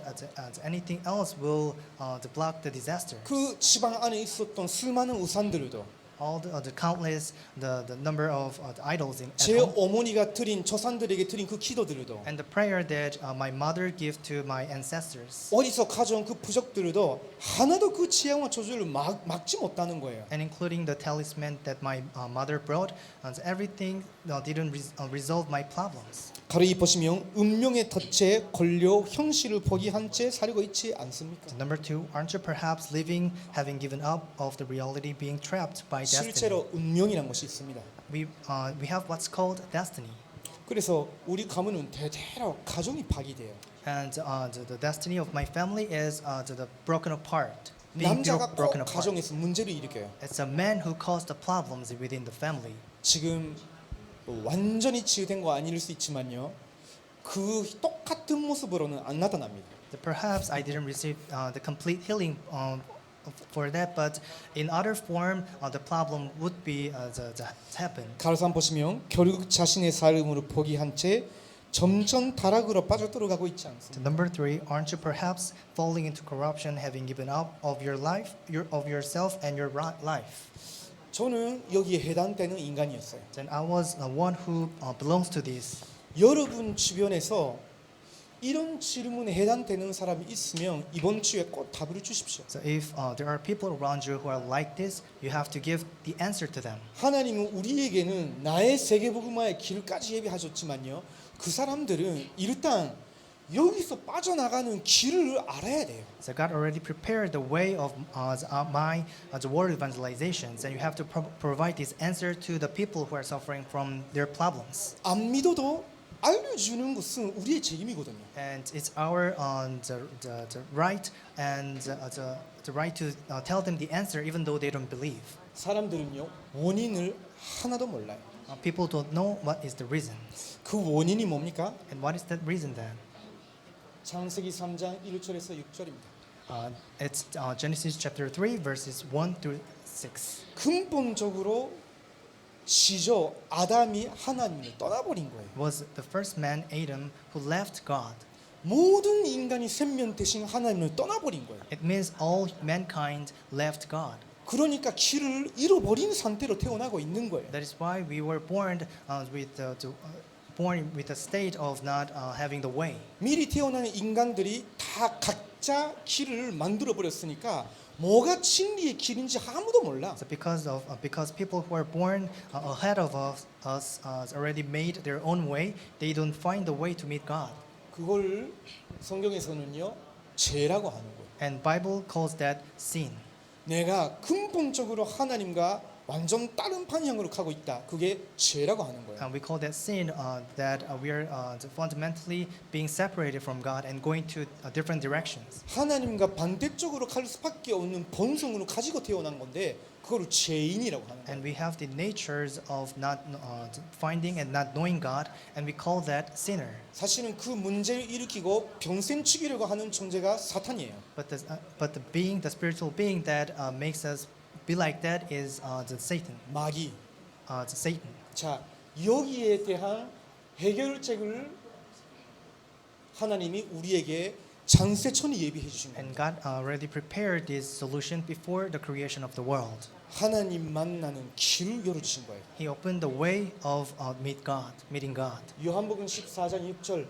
anything else will to block the disaster. 그 지방 안에 있었던 수많은 우산들도 All the countless the number of the idols at 제 home. 어머니가 드린 조상들에게 드린 그 기도들도 And the prayer that my mother gave to my ancestors. 어디서 가져온 그 부적들도 하나도 그 재앙과 저주를 막지 못하는 거예요. And including the talisman that my mother brought, and everything didn't resolve my problems. 가로이 보시면 운명의 덫에 걸려 현실을 포기한 채 살고 있지 않습니까? So number two, aren't you perhaps living, having given up of the reality, being trapped by destiny? 실제로 운명이란 것이 있습니다. We have what's called destiny. 그래서 우리 가문은 대대로 가정이 파괴돼요. And the destiny of my family is the broken apart, being 남자가 꼭 broken apart. 가정에서 문제를 일으켜요. It's a man who caused the problems within the family. 지금 뭐 완전히 치유된 거 아닐 수 있지만요. 그 똑같은 모습으로는 안 나타납니다. Perhaps I didn't receive the complete healing for that, but in other form, the problem would be happen. 가로산 보시면 결국 자신의 삶으로 포기한 채 점점 타락으로 빠져들어가고 있지 So 않습니까? number three, aren't you perhaps falling into corruption, having given up of your life, of yourself and your life? 저는 여기에 해당되는 인간이었어요. Then I was one who belongs to this. 여러분 주변에서 이런 질문에 해당되는 사람이 있으면 이번 주에 꼭 답을 주십시오. So if there are people around you who are like this, you have to give the answer to them. 하나님은 우리에게는 나의 세계복음화의 길까지 예비하셨지만요. 그 사람들은 일단 여기서 빠져나가는 길을 알아야 돼요. So God already prepared the way of the world evangelizations, and you have to provide this answer to the people who are suffering from their problems. 안 믿어도 알려주는 것은 우리의 책임이거든요. And it's our the right and the right to tell them the answer even though they don't believe. 사람들은요 원인을 하나도 몰라요. People don't know what is the reason. 그 원인이 뭡니까? And what is that reason then? 창세기 3장 1절에서 6절입니다. It's Genesis chapter 3 verses 1 through 6. 근본적으로 시조 아담이 하나님을 떠나버린 거예요. It was the first man Adam who left God. 모든 인간이 생명 대신 하나님을 떠나버린 거예요. It means all mankind left God. 그러니까 길을 잃어버린 상태로 태어나고 있는 거예요. That is why we were born with born with a state of not having the way. 미리 태어나는 인간들이 다 각자 길을 만들어 버렸으니까 뭐가 진리의 길인지 아무도 몰라. So because people who are born ahead of us already made their own way, they don't find the way to meet God. 그걸 성경에서는요 죄라고 하는 거예요. And Bible calls that sin. 내가 근본적으로 하나님과 완전 다른 방향으로 가고 있다. 그게 죄라고 하는 거예요. And we call that sin that we are fundamentally being separated from God and going to different directions. 하나님과 반대쪽으로 갈 수밖에 없는 본성으로 가지고 태어난 건데 그걸 죄인이라고 하는 거예요. And we have the natures of not finding and not knowing God, and we call that sinner. 사실은 그 문제를 일으키고 병생 죽이려고 하는 존재가 사탄이에요. But the spiritual being that makes us be like that is the Satan. 마귀. The Satan. 자, 여기에 대한 해결책을 하나님이 우리에게 장세천이 예비해 주신 And 겁니다. God already prepared this solution before the creation of the world. 하나님 만나는 길을 열어 주신 거예요. He opened the way of meeting God. 요한복음 14장 6절.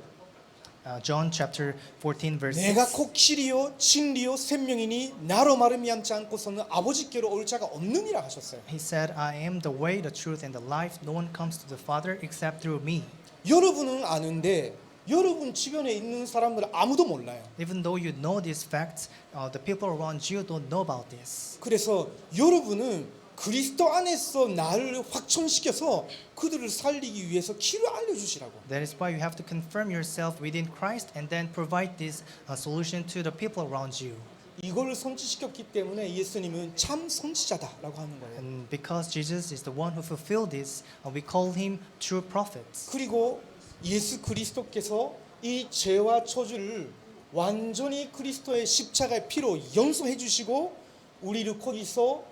John chapter 14 verse 내가 6. 곧 길이요 진리요 생명이니 나로 말미암지 않고서는 아버지께로 올 자가 없느니라 하셨어요. He said, I am the way, the truth, and the life. No one comes to the Father except through me. 여러분은 아는데 여러분 주변에 있는 사람들은 아무도 몰라요. Even though you know these facts, the people around you don't know about this. 그래서 여러분은 그리스도 안에서 나를 확存시켜서 그들을 살리기 위해서 길을 알려주시라고. That is why you have to confirm yourself within Christ and then provide this solution to the people around you. 이걸 성취시켰기 때문에 예수님은 참 선지자다라고 하는 거예요. And because Jesus is the one who fulfilled this, we call him true prophets. 그리고 예수 그리스도께서 이 죄와 저주를 완전히 그리스도의 십자가의 피로 용서해 주시고 우리를 거기서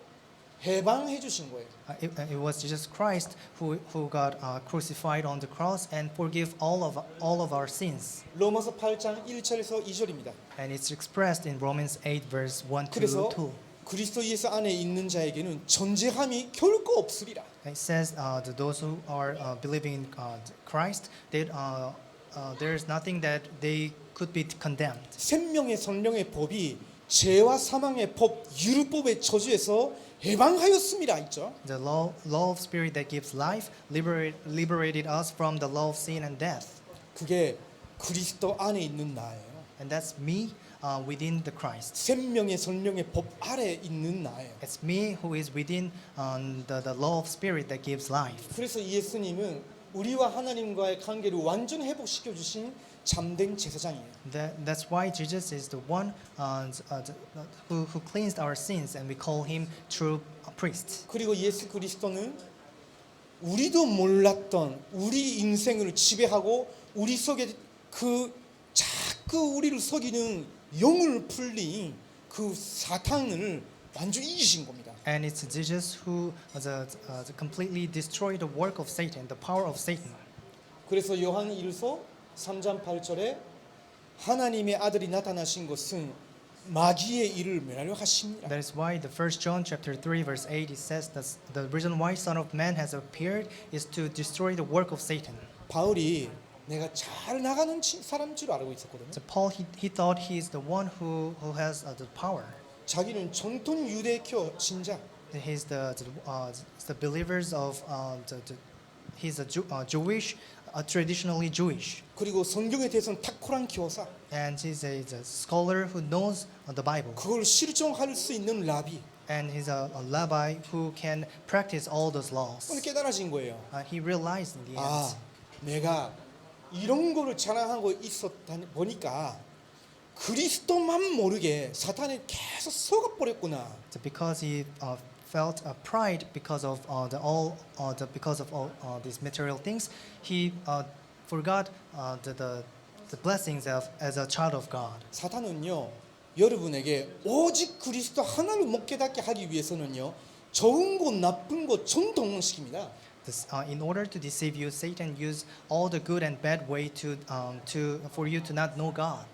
해방해 주신 거예요. It was Jesus Christ who got crucified on the cross and forgive all of our sins. 로마서 8장 1절에서 2절입니다. And it's expressed in Romans 8 verse 1 그래서 to 2. 그리스도 예수 안에 있는 자에게는 존재함이 결코 없으리라. It says to those who are believing in Christ, that there is nothing that they could be condemned. 생명의 성령의 법이 죄와 사망의 법 율법의 저주에서 해방하였습니다. 있죠. The law of spirit that gives life liberated us from the law of sin and death. 그게 그리스도 안에 있는 나예요. And that's me within the Christ. 생명의 성령의 법 아래 있는 나예요. It's me who is within the law of spirit that gives life. 그래서 예수님은 우리와 하나님과의 관계를 완전 회복시켜 주신 참된 제사장이에요. That's why Jesus is the one who cleansed our sins, and we call him true priest. 그리고 예수 그리스도는 우리도 몰랐던 우리 인생을 지배하고 우리 속에 그 자꾸 우리를 속이는 영을 풀린 그 사탄을 완전히 이기신 겁니다. And it's Jesus who completely destroyed the work of Satan, the power of Satan. 그래서 요한 1서 3장 8절에 하나님의 아들이 나타나신 것은 마귀의 일을 멸하려 하십니다. That is why the First John chapter 3 verse 8 it says that the reason why Son of Man has appeared is to destroy the work of Satan. 바울이 내가 잘 나가는 사람인 줄 알고 있었거든요. So Paul he thought he is the one who has the power. 자기는 정통 유대교 신자. He's the believers of he's a Jewish, traditionally Jewish, 그리고 성경에 대해서는 탁월한 교사. and he's a scholar who knows the Bible, 그걸 실종할 수 있는 라비. and he's a rabbi who can practice all those laws. 오늘 깨달아진 거예요. He realized in the 아, end 내가 이런 거를 자랑하고 있었다 보니까 그리스도만 모르게 사탄에 계속 속아버렸구나. so because he felt pride because of because of all these material things, he forgot the blessings as a child of God. 사탄은요 여러분에게 오직 그리스도 하나를 못 깨닫게 하기 위해서는요 좋은 것 나쁜 것 전동시킵니다. In order to deceive you, Satan used all the good and bad way for you to not know God.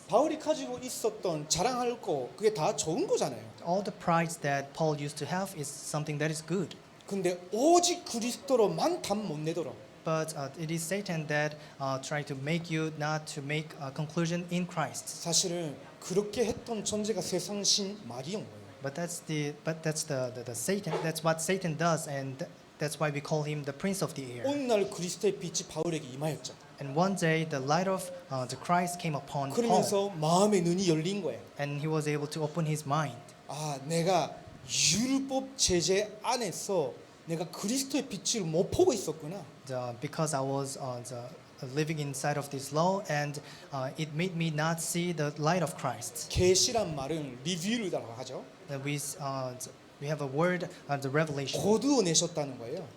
바울이 가지고 있었던 자랑할 거 그게 다 좋은 거잖아요. All the prides that Paul used to have is something that is good. 근데 오직 그리스도로만 답 못 내더라. but it is Satan that try to make you not to make a conclusion in Christ. 사실은 그렇게 했던 존재가 세상 신 마귀인 거예요. But that's the Satan. That's what Satan does, and that's why we call him the prince of the air. 오늘날 그리스도의 빛이 바울에게 임하였죠. And one day the light of the Christ came upon Paul, 그러면서 마음의 눈이 열린 거예요. and he was able to open his mind. 아, 내가 율법 제재 안에서 내가 그리스도의 빛을 못 보고 있었구나. Because I was living inside of this law, and it made me not see the light of Christ. 계시란 말은 리뷰를라고 하죠. And we have a word of the revelation. 고두어 내셨다는 거예요.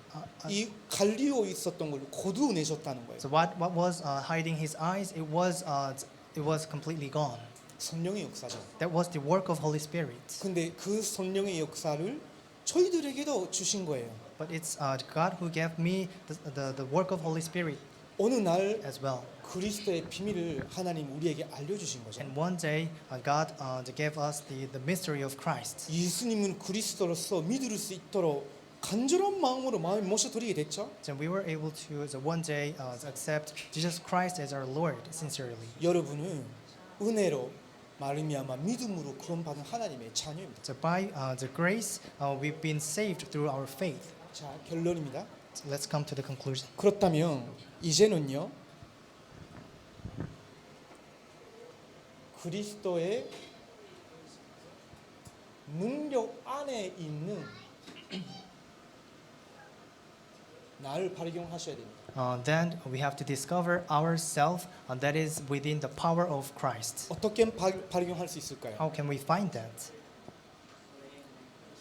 이 갈리오 있었던 걸 고두어 내셨다는 거예요. So what was hiding his eyes? It was completely gone. 성령의 역사죠. That was the work of Holy Spirit. 근데 그 성령의 역사를 저희들에게도 주신 거예요. But it's God who gave me the work of Holy Spirit 어느 날 as well. 그리스도의 비밀을 하나님 우리에게 알려주신 거죠. And one day, God gave us the mystery of Christ. 예수님은 그리스도로서 믿을 수 있도록 간절한 마음으로 마음에 모셔드리게 됐죠. So we were able to one day accept Jesus Christ as our Lord sincerely. 여러분은 은혜로 말미암아 믿음으로 구원받은 하나님의 자녀입니다. So by the grace, we've been saved through our faith. 자, 결론입니다. So let's come to the conclusion. 그렇다면 이제는요, 그리스도의 능력 안에 있는 나를 발견하셔야 됩니다. Then we have to discover ourselves that is within the power of Christ. 어떻게 발견할 수 있을까요? How can we find that?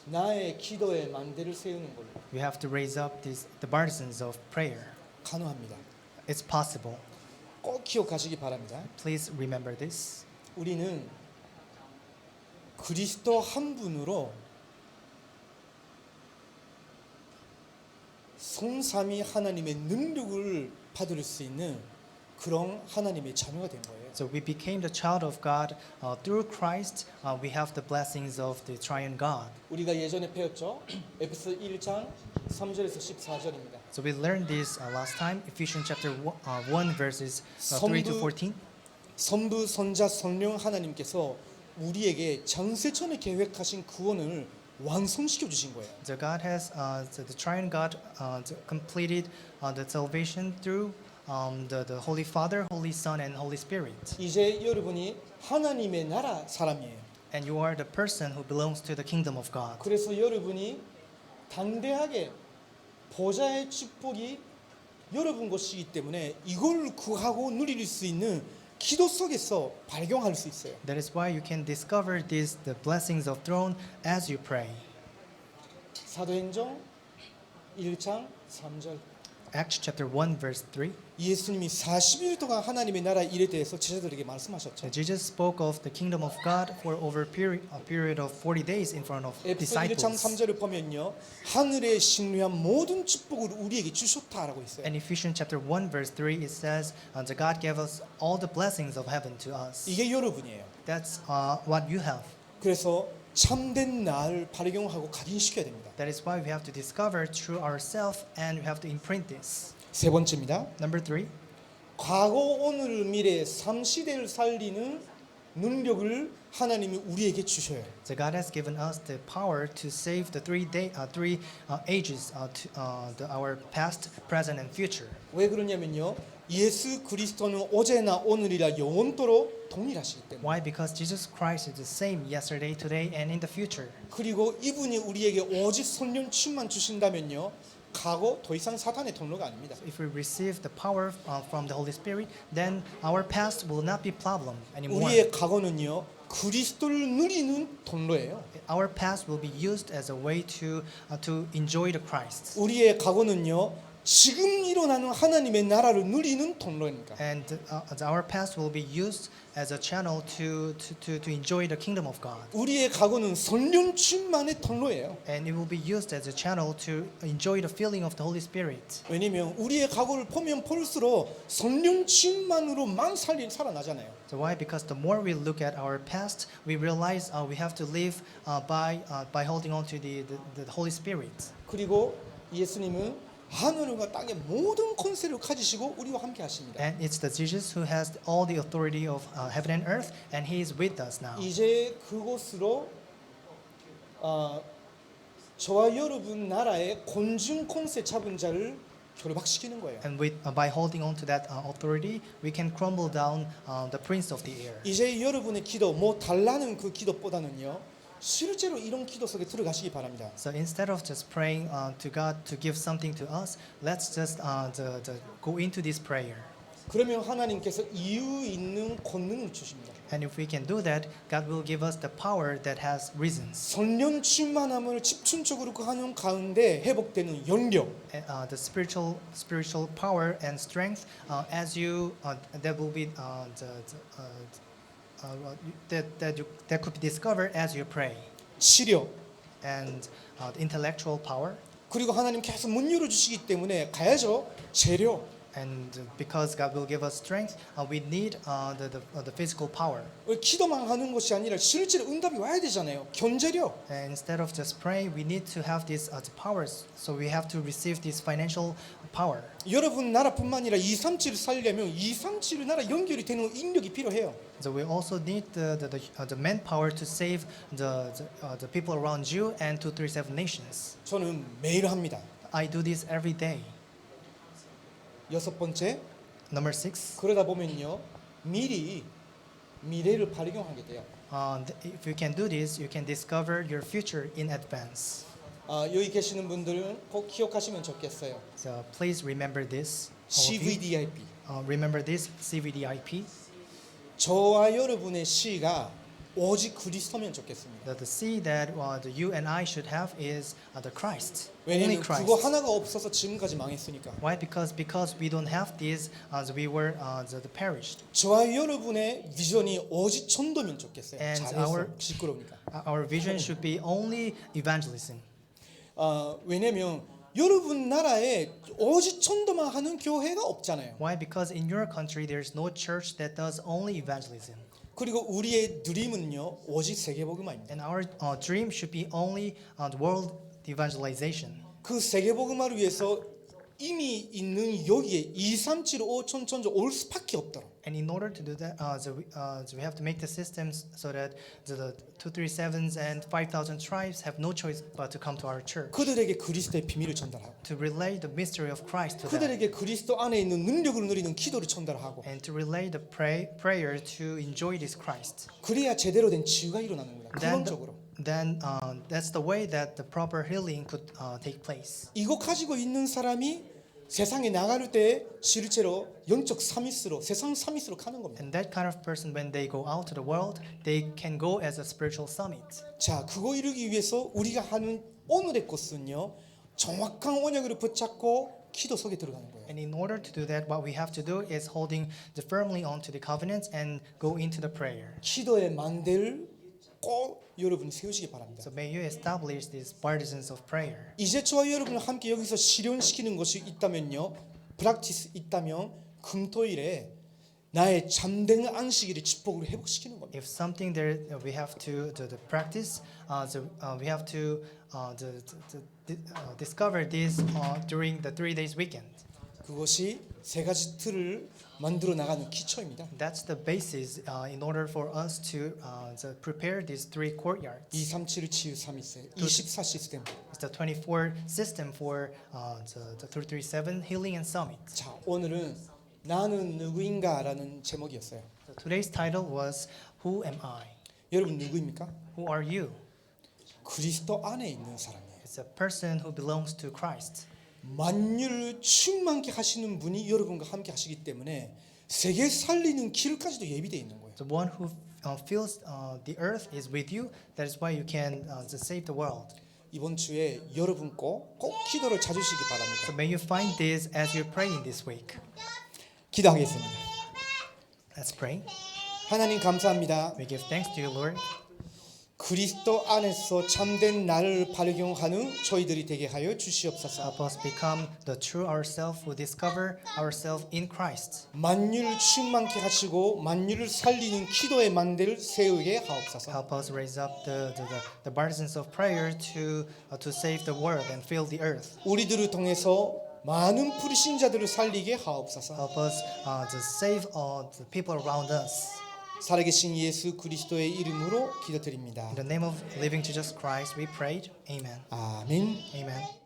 나의 기도에 만대를 세우는 걸로 We have to raise up the partisans of prayer. 가능합니다. It's possible. 꼭 기억하시기 바랍니다. Please remember this. 우리는 그리스도 한 분으로 성삼위 하나님의 능력을 받을 수 있는 그런 하나님의 자녀가 된 거예요. So we became the child of God through Christ. We have the blessings of the triune God. 우리가 예전에 배웠죠. 에베소 1장 3절에서 14절입니다. So we learned this last time, Ephesians chapter 1 verses 3 to 14. 선부 선자 성령 하나님께서 우리에게 장세 전에 계획하신 구원을 완성시켜 주신 거예요. So God has the triune God completed the salvation through the Holy Father, Holy Son, and Holy Spirit. 이제 여러분이 하나님의 나라 사람이에요. And you are the person who belongs to the kingdom of God. 그래서 여러분이 당대하게 보좌의 축복이 여러분 것이기 때문에 이걸 구하고 누릴 수 있는 기도 속에서 발견할 수 있어요. That is why you can discover the blessings of throne as you pray. 사도행전 1장 3절. Acts chapter 1 verse 3. 예수님이 40일 동안 하나님의 나라 일에 대해서 제자들에게 말씀하셨죠. Jesus spoke of the kingdom of God for over a period of 40 days in front of 에베소 1장 disciples. 3절을 보면요. 하늘에 신뢰한 모든 축복을 우리에게 주셨다라고 있어요. And Ephesians chapter 1 verse 3 it says that God gave us all the blessings of heaven to us. 이게 여러분이에요. That's what you have. 그래서 참된 나를 발견하고 각인시켜야 됩니다. That is why we have to discover through ourselves and we have to imprint this. 세 번째입니다. Number 3. 과거, 오늘, 미래 3시대를 살리는 능력을 하나님이 우리에게 주셔요. So God has given us the power to save the three ages, our past, present, and future. 왜 그러냐면요. 예수 그리스도는 어제나 오늘이라 영원토록 동일하시기 때문에. Why? Because Jesus Christ is the same yesterday, today, and in the future. 그리고 이분이 우리에게 오직 성령 충만 주신다면요. 과거 더 이상 사탄의 통로가 아닙니다. If we receive the power from the Holy Spirit, then our past will not be problem anymore. 우리의 과거는요. 그리스도를 누리는 통로예요. Our past will be used as a way to enjoy the Christ. 우리의 과거는요. 지금 일어나는 하나님의 나라를 누리는 통로니까. And our past will be used as a channel to enjoy the kingdom of God. 우리의 과거는 성령 충만의 통로예요. And it will be used as a channel to enjoy the feeling of the Holy Spirit. 왜냐면 우리의 과거를 보면 볼수록 성령 충만으로만 살아나잖아요. So why? Because the more we look at our past, we realize we have to live by holding on to the Holy Spirit. 그리고 예수님은 하늘과 땅의 모든 권세를 가지시고 우리와 함께 하십니다. And it's the Jesus who has all the authority of heaven and earth, and He is with us now. 이제 그곳으로 저와 여러분 나라의 곤중 권세 잡은 자를 결박시키는 거예요. And by holding on to that authority, we can crumble down the prince of the air. 이제 여러분의 기도, 뭐 달라는 그 기도보다는요, 실제로 이런 기도 속에 들어가시기 바랍니다. So instead of just praying to God to give something to us, let's just go into this prayer. 그러면 하나님께서 이유 있는 권능을 주십니다. And if we can do that, God will give us the power that has reasons. 성령 충만함을 집중적으로 그 하는 가운데 회복되는 영력, The spiritual power and strength as you that will be that could be discovered as you pray, 치력, and the intellectual power. 그리고 하나님 계속 문 열어주시기 때문에 가야죠. 재력. And because God will give us strength, we need the physical power. 기도만 하는 것이 아니라 실제로 응답이 와야 되잖아요. 경제력. And instead of just praying, we need to have these powers. So we have to receive this financial power. 여러분 나라뿐만 아니라 237을 살려면 237 나라 연결이 되는 인력이 필요해요. So we also need the manpower to save the people around you and 237 nations. 저는 매일 합니다. I do this every day. 여섯 번째, Number 6. 그러다 보면요 미리 미래를 발견하게 돼요. If you can do this, you can discover your future in advance. 여기 계시는 분들은 꼭 기억하시면 좋겠어요. So please remember this. all of you. CVDIP. Remember this CVDIP. 저와 여러분의 C가 오직 그리스도면 좋겠습니다. The C that you and I should have is the Christ. Only 왜냐하면 Christ. 그거 하나가 없어서 지금까지 망했으니까. Why? Because we don't have this, we were the perished. 저와 여러분의 비전이 오직 전도면 좋겠어요. And 잘했어. 시끄러우니까. Our vision should be only evangelism. 왜냐면 여러분 나라에 오직 전도만 하는 교회가 없잖아요. Why? Because in your country there's no church that does only evangelism. 그리고 우리의 드림은요 오직 세계복음화입니다. And our dream should be only the world evangelization. 그 세계복음화를 위해서 이미 있는 여기에 237, 5천 천조 올 수밖에 없도록. And in order to do that, so we have to make the systems so that the 237s and 5,000 tribes have no choice but to come to our church. 그들에게 그리스도의 비밀을 전달하고 To relay the mystery of Christ to them. 그들에게 그리스도 안에 있는 능력을 누리는 기도를 전달하고 And to relay the prayer to enjoy this Christ. 그래야 제대로 된 치유가 일어나는 거다. 근원적으로. Then that's the way that the proper healing could take place. 이거 가지고 있는 사람이 세상에 나갈 때 실제로 영적 서밋으로 세상 서밋으로 가는 겁니다. And that kind of person, when they go out to the world, they can go as a spiritual summit. 자, 그거 이루기 위해서 우리가 하는 오늘의 것은요. 정확한 언약으로 붙잡고 기도 속에 들어가는 거예요. And in order to do that, what we have to do is holding firmly onto the covenants and go into the prayer. 기도의 만대를 꼭 여러분이 세우시기 바랍니다. So may you establish these partisans of prayer. 이제 저와 여러분을 함께 여기서 실현시키는 것이 있다면요. 프랙티스 있다면 금토일에 나의 잠든 안식일의 축복을 회복시키는 겁니다. If something there we have to practice, we have to discover this during the 3 days weekend. 그것이 세 가지 틀을 만들어 나가는 기초입니다. That's the basis in order for us to prepare these 3 courtyards. 237 치유 3일세 24 시스템. It's the 24 system for the 337 healing and summit. 자, 오늘은 나는 누구인가라는 제목이었어요. So today's title was Who am I? 여러분 누구입니까? Who are you? 그리스도 안에 있는 사람이에요. It's a person who belongs to Christ. 만유를 충만케 하시는 분이 여러분과 함께 하시기 때문에 세계 살리는 길까지도 예비되어 있는 거예요. The one who fills the earth is with you. That is why you can save the world. 이번 주에 여러분 꼭 기도를 찾으시기 바랍니다. So may you find this as you pray in this week. 기도하겠습니다. Let's pray. 하나님 감사합니다. We give thanks to you, Lord. 그리스도 안에서 참된 나를 발견하는 저희들이 되게 하여 주시옵소서. Help us become the true ourselves who discover ourselves in Christ. 만유를 충만케 하시고 만유를 살리는 기도의 만대를 세우게 하옵소서. Help us raise up the partisans of prayer to save the world and fill the earth. 우리들을 통해서 많은 불신자들을 살리게 하옵소서. Help us to save all the people around us. 살아계신 예수 그리스도의 이름으로 기도드립니다. In the name of living Jesus Christ, we prayed. Amen. 아멘. Amen.